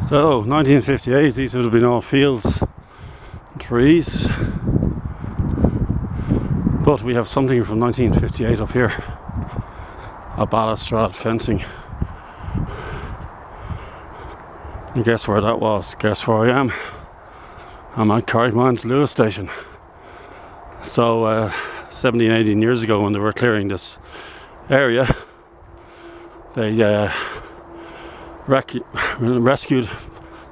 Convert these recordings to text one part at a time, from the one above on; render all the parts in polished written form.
So 1958, these would have been all fields, trees, but we have something from 1958 up here, a balustrade fencing. And guess where that was? Guess where I am? I'm at Carrickmines Luas station. So 17, 18 years ago, when they were clearing this area, they rescued,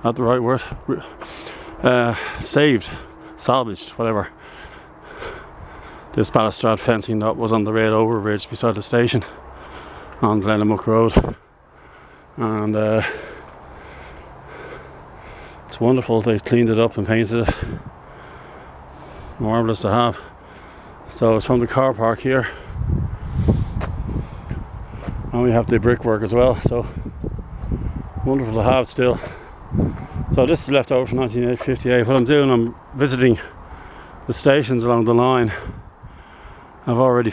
not the right word, saved, salvaged, whatever, this balustrade fencing that was on the rail overbridge beside the station on Glenamuck Road. And it's wonderful. They cleaned it up and painted it. Marvellous to have. So it's from the car park here, and we have the brickwork as well, so wonderful to have still. So this is left over from 1958. What I'm doing, I'm visiting the stations along the line. I've already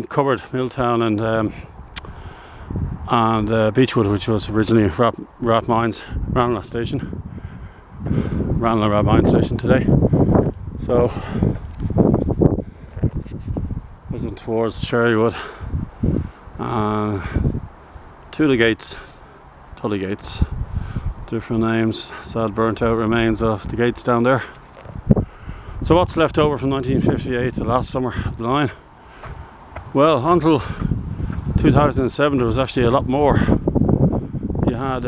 covered Milltown and Beechwood, which was originally Ratined Ranelagh station. Ranelagh Rapmines station today. So looking towards Cherrywood, to the gates, Tully Gates, different names, sad burnt out remains of the gates down there. So what's left over from 1958, the last summer of the line? Well, until 2007 there was actually a lot more. You had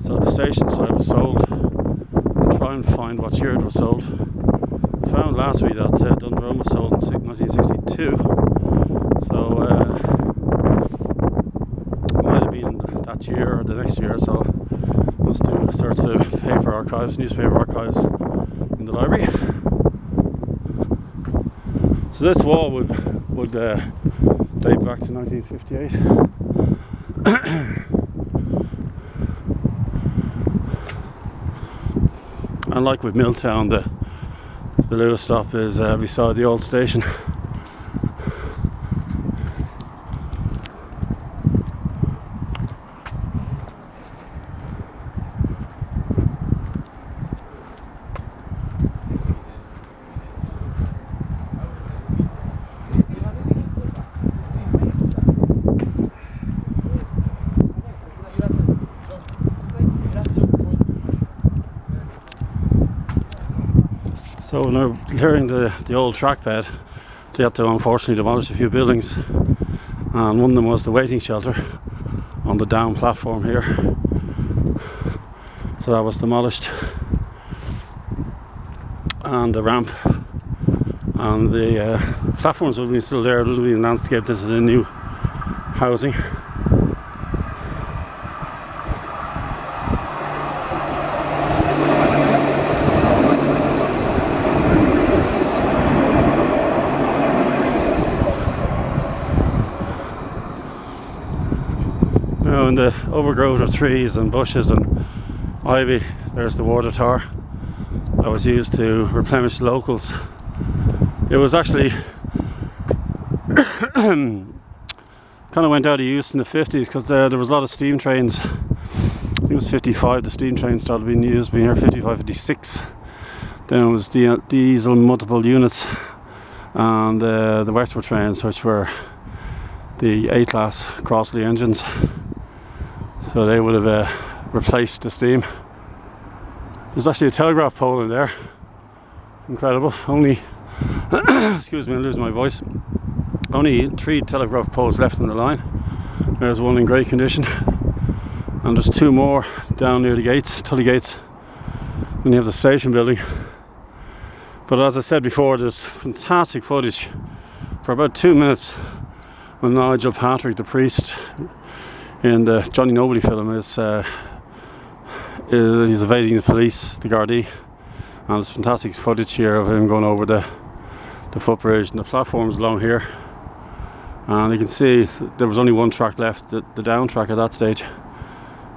so the station side was sold. I'll try and find what year it was sold. I found last week that Dundrum was sold in 1962, so it might have been that year or the next year. So must do search the paper archives, newspaper archives in the library. So this wall would date back to 1958. And like with Milltown, the Luas stop is beside the old station. So when they're clearing the old trackbed, they had to unfortunately demolish a few buildings, and one of them was the waiting shelter on the down platform here. So that was demolished, and the ramp and the platforms would be still there. It would be landscaped into the new housing. Now in the overgrowth of trees and bushes and ivy, there's the water tower that was used to replenish locals. It was actually kind of went out of use in the 50s because there was a lot of steam trains. I think it was 55 the steam trains started being used, being here 55, 56. Then it was diesel multiple units, and the westward trains, which were the A-class Crossley engines. So they would have replaced the steam. There's actually a telegraph pole in there. Incredible. Only, excuse me, I'm losing my voice. Only 3 telegraph poles left in the line. There's one in great condition. And there's 2 more down near the gates, Tully Gates. Then you have the station building. But as I said before, there's fantastic footage for about 2 minutes when Nigel Patrick, the priest, in the Johnny Nobody film, he's evading the police, the Gardaí, and there's fantastic footage here of him going over the footbridge and the platforms along here. And you can see there was only one track left, the down track at that stage,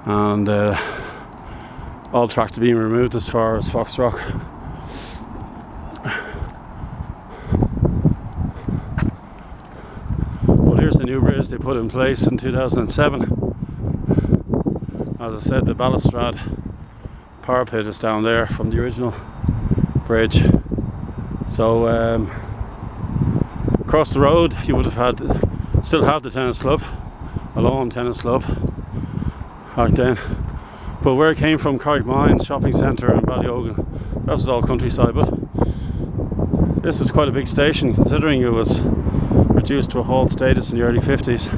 and all tracks are being removed as far as Foxrock. But here's the new bridge they put in place in 2007. as I said, the balustrade parapet is down there from the original bridge. So across the road you would have still have the tennis club, a lawn tennis club back then. But where it came from, Carrickmines shopping centre and Ballyogan, that was all countryside. But this was quite a big station, considering it was reduced to a halt status in the early 50s.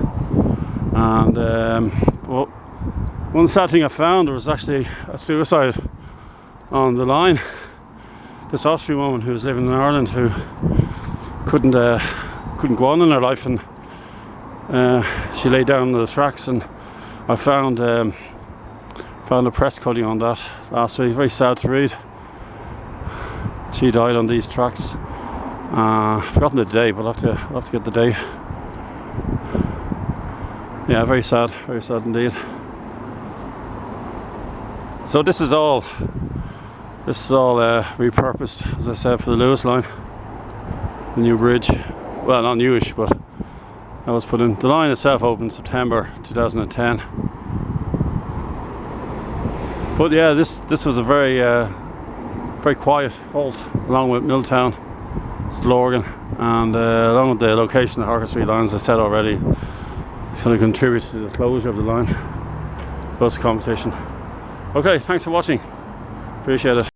And well, one sad thing I found, there was actually a suicide on the line. This Austrian woman who was living in Ireland, who couldn't go on in her life, and she lay down on the tracks, and I found a press cutting on that last week. Very sad to read. She died on these tracks. I've forgotten the day, but I'll have to get the date. Yeah, very sad indeed. So this is all repurposed, as I said, for the Luas line, the new bridge. Well, not newish, but that was put in. The line itself opened September 2010. But yeah, this was a very quiet halt, along with Milltown, Slorgan, and along with the location of the Harcourt Street line, as I said already. It's going to contribute to the closure of the line, bus competition. Okay, thanks for watching. Appreciate it.